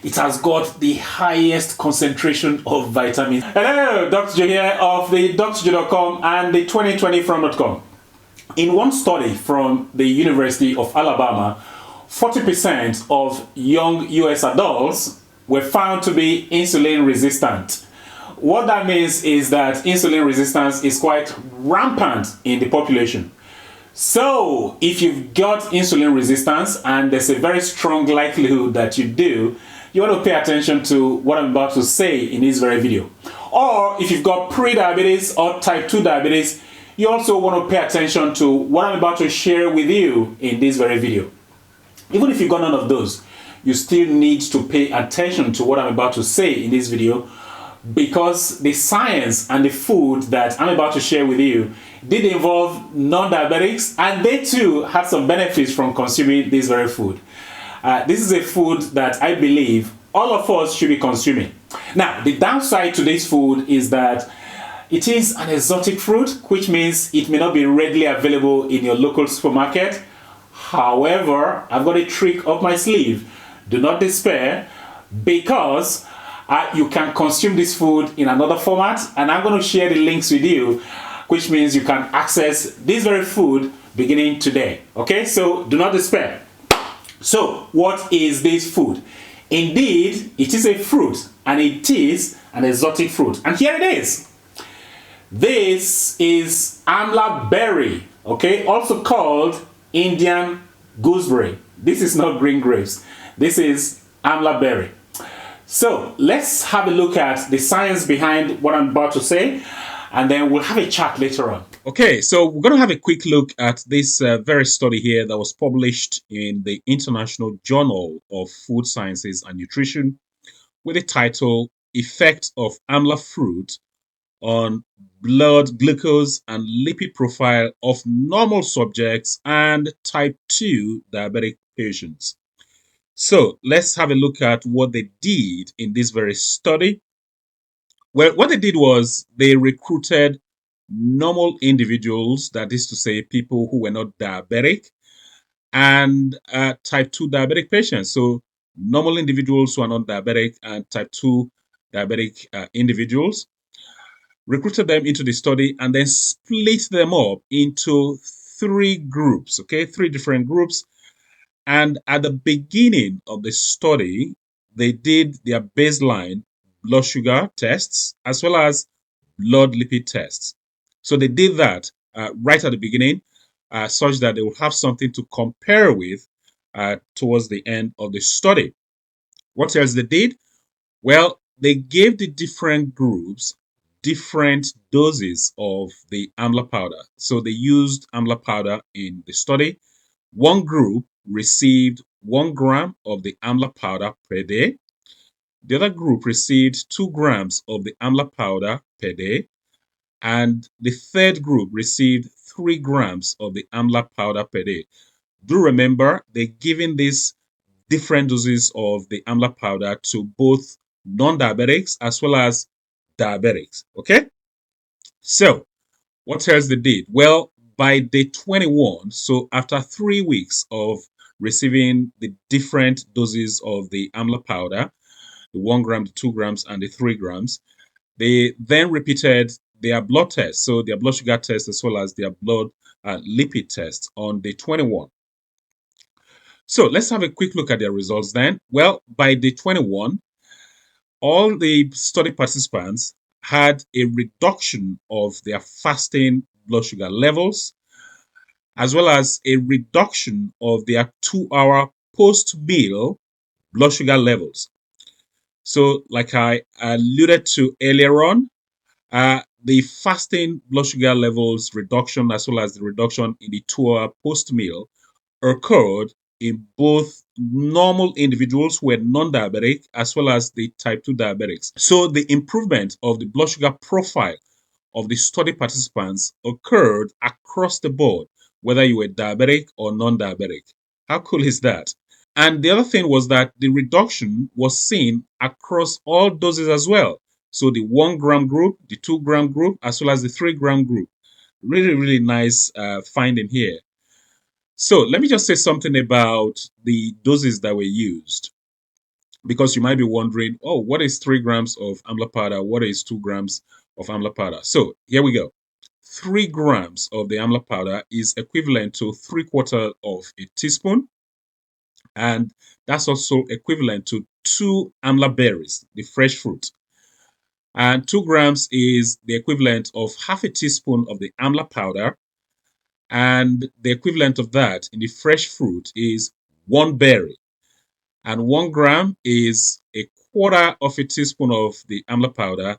it has got the highest concentration of vitamins. Hello, Dr. Joe here of the drjoe.com and the 2020from.com. In one study from the University of Alabama, 40% of young US adults were found to be insulin resistant. What that means is that insulin resistance is quite rampant in the population. So, if you've got insulin resistance, and there's a very strong likelihood that you do, you want to pay attention to what I'm about to say in this very video. Or if you've got prediabetes or type 2 diabetes, you also want to pay attention to what I'm about to share with you in this very video. Even if you've got none of those, you still need to pay attention to what I'm about to say in this video, because the science and the food that I'm about to share with you did involve non-diabetics, and they too had some benefits from consuming this very food. This is a food that I believe all of us should be consuming. Now, the downside to this food is that it is an exotic fruit, which means it may not be readily available in your local supermarket. However, I've got a trick up my sleeve. Do not despair, because you can consume this food in another format, and I'm going to share the links with you, which means you can access this very food beginning today. Okay, so do not despair. So, what is this food? Indeed, it is a fruit, and it is an exotic fruit. And here it is. This is amla berry, okay, also called Indian gooseberry. This is not green grapes. This is amla berry. So let's have a look at the science behind what I'm about to say, and then we'll have a chat later on. Okay, so we're going to have a quick look at this very study here that was published in the International Journal of Food Sciences and Nutrition with the title Effect of Amla Fruit on Blood Glucose and Lipid Profile of Normal Subjects and Type 2 Diabetic Patients. So let's have a look at what they did in this very study. Well, what they did was they recruited normal individuals, that is to say, people who were not diabetic, and type 2 diabetic patients. So normal individuals who are not diabetic and type 2 diabetic individuals, recruited them into the study and then split them up into three groups, okay, three different groups. And at the beginning of the study, they did their baseline blood sugar tests as well as blood lipid tests. So they did that right at the beginning, such that they will have something to compare with towards the end of the study. What else they did? Well, they gave the different groups different doses of the amla powder. So they used amla powder in the study. One group received 1 gram of the amla powder per day. The other group received 2 grams of the amla powder per day. And the third group received 3 grams of the amla powder per day. Do remember, they're giving these different doses of the amla powder to both non-diabetics as well as diabetics. Okay? So, what else they did? Well, by day 21, so after 3 weeks of receiving the different doses of the amla powder, the 1 gram, the 2 grams, and the 3 grams, they then repeated their blood tests, so their blood sugar test as well as their blood lipid test on day 21. So let's have a quick look at their results then. Well, by day 21, all the study participants had a reduction of their fasting blood sugar levels, as well as a reduction of their 2-hour post-meal blood sugar levels. So, like I alluded to earlier on, the fasting blood sugar levels reduction, as well as the reduction in the 2-hour post-meal, occurred in both normal individuals who were non-diabetic as well as the type 2 diabetics. So the improvement of the blood sugar profile of the study participants occurred across the board, whether you were diabetic or non-diabetic. How cool is that? And the other thing was that the reduction was seen across all doses as well. So the 1 gram group, the 2 gram group, as well as the 3 gram group. Really, really nice finding here. So let me just say something about the doses that were used. because you might be wondering, oh, what is 3 grams of amla powder? What is 2 grams of amla powder? So here we go. 3 grams of the amla powder is equivalent to 3/4 of a teaspoon. And that's also equivalent to 2 amla berries, the fresh fruit. And 2 grams is the equivalent of half a teaspoon of the amla powder. And the equivalent of that in the fresh fruit is 1 berry. And 1 gram is a quarter of a teaspoon of the amla powder.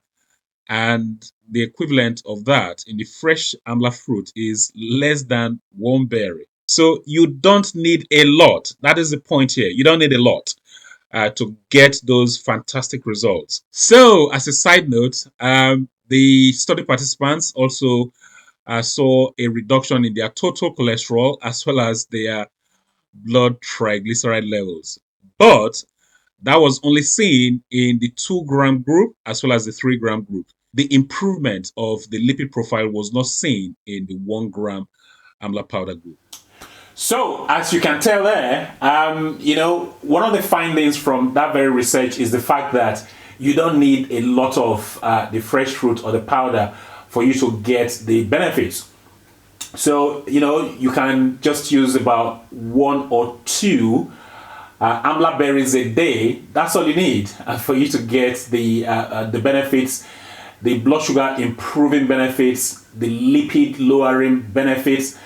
And the equivalent of that in the fresh amla fruit is less than 1 berry. So you don't need a lot. That is the point here. You don't need a lot to get those fantastic results. So, as a side note, the study participants also saw a reduction in their total cholesterol as well as their blood triglyceride levels. But that was only seen in the 2 gram group as well as the 3 gram group. The improvement of the lipid profile was not seen in the 1 gram amla powder group. So, as you can tell there, one of the findings from that very research is the fact that you don't need a lot of the fresh fruit or the powder for you to get the benefits. So, you can just use about 1 or 2 amla berries a day. That's all you need for you to get the benefits, the blood sugar improving benefits, the lipid lowering benefits.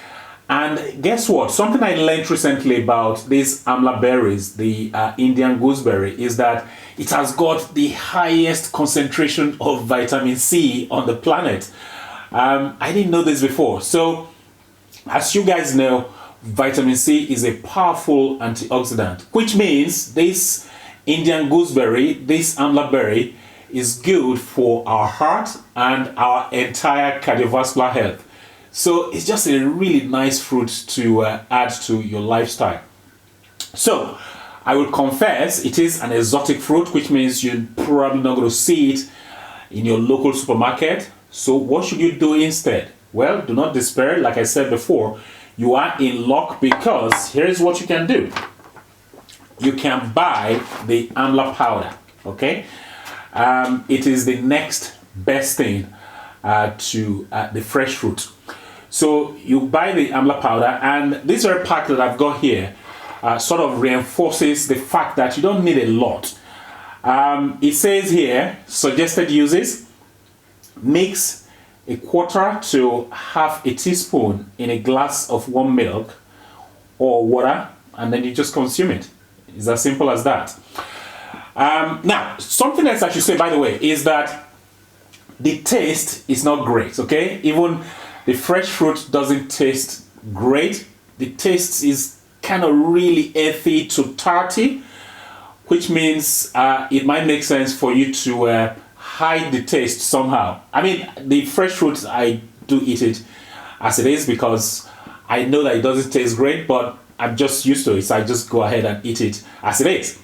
And guess what? Something I learned recently about these amla berries, the Indian gooseberry, is that it has got the highest concentration of vitamin C on the planet. I didn't know this before. So, as you guys know, vitamin C is a powerful antioxidant, which means this Indian gooseberry, this amla berry, is good for our heart and our entire cardiovascular health. So it's just a really nice fruit to add to your lifestyle. So I will confess it is an exotic fruit, which means you're probably not going to see it in your local supermarket. So what should you do instead? Well, do not despair. Like I said before, you are in luck because here's what you can do. You can buy the amla powder, okay? It is the next best thing to the fresh fruit. So you buy the amla powder, and this very pack that I've got here sort of reinforces the fact that you don't need a lot. It says here, suggested uses: mix a quarter to half a teaspoon in a glass of warm milk or water, and then you just consume it. It's as simple as that. Now, something else I should say, by the way, is that the taste is not great, okay? Even the fresh fruit doesn't taste great. The taste is kind of really earthy to tarty, which means it might make sense for you to hide the taste somehow. I mean, the fresh fruit, I do eat it as it is because I know that it doesn't taste great, but I'm just used to it, so I just go ahead and eat it as it is.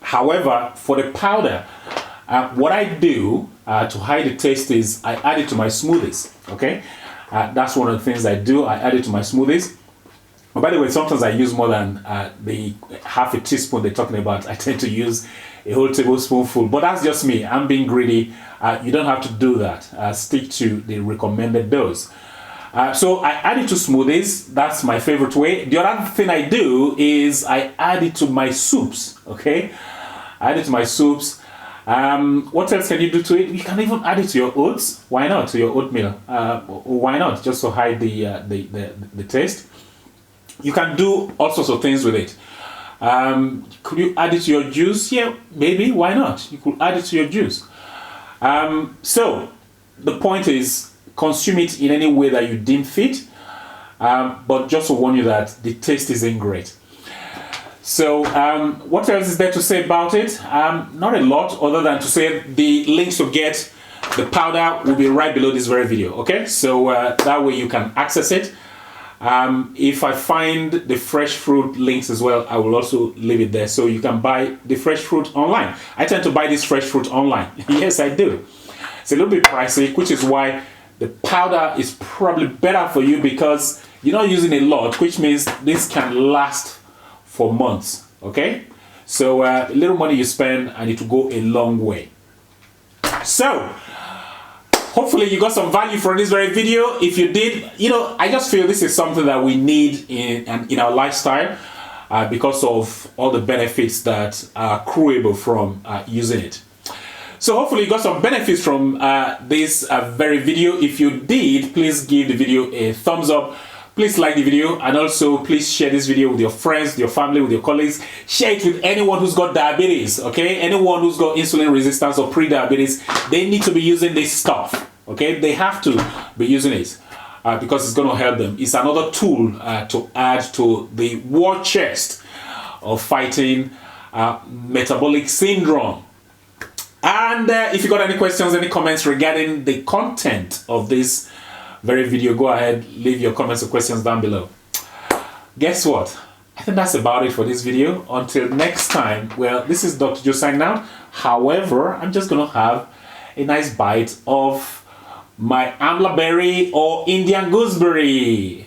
However, for the powder, what I do to hide the taste is I add it to my smoothies, okay? That's one of the things I do. I add it to my smoothies. Oh, by the way, sometimes I use more than the half a teaspoon they're talking about. I tend to use a whole tablespoonful, but that's just me. I'm being greedy. You don't have to do that. Stick to the recommended dose. So I add it to smoothies. That's my favorite way. The other thing I do is I add it to my soups. Okay, I add it to my soups. What else can you do to it? You can even add it to your oats. Why not? To your oatmeal. Why not? Just to hide the taste. You can do all sorts of things with it. Could you add it to your juice? Yeah, maybe. Why not? You could add it to your juice. So the point is, consume it in any way that you deem fit. But just to warn you that the taste isn't great. So what else is there to say about it? Not a lot, other than to say the links to get the powder will be right below this very video. Okay, so that way you can access it. If I find the fresh fruit links as well, I will also leave it there so you can buy the fresh fruit online. I tend to buy this fresh fruit online. Yes, I do. It's a little bit pricey, which is why the powder is probably better for you because you're not using a lot, which means this can last for months. Okay, So a little money you spend and it will go a long way. So hopefully you got some value from this very video. If you did, I just feel this is something that we need in our lifestyle because of all the benefits that are accruable from using it. So hopefully you got some benefits from this very video. If you did, please give the video a thumbs up. Please like the video, and also please share this video with your friends, your family, with your colleagues. Share it with anyone who's got diabetes, okay? Anyone who's got insulin resistance or pre-diabetes, they need to be using this stuff, okay? They have to be using it because it's going to help them. It's another tool to add to the war chest of fighting metabolic syndrome. And if you got any questions, any comments regarding the content of this very video, go ahead, leave your comments or questions down below. Guess what? I think that's about it for this video. Until next time, well, this is Dr. Joe signing out. However, I'm just going to have a nice bite of my amla berry or Indian gooseberry.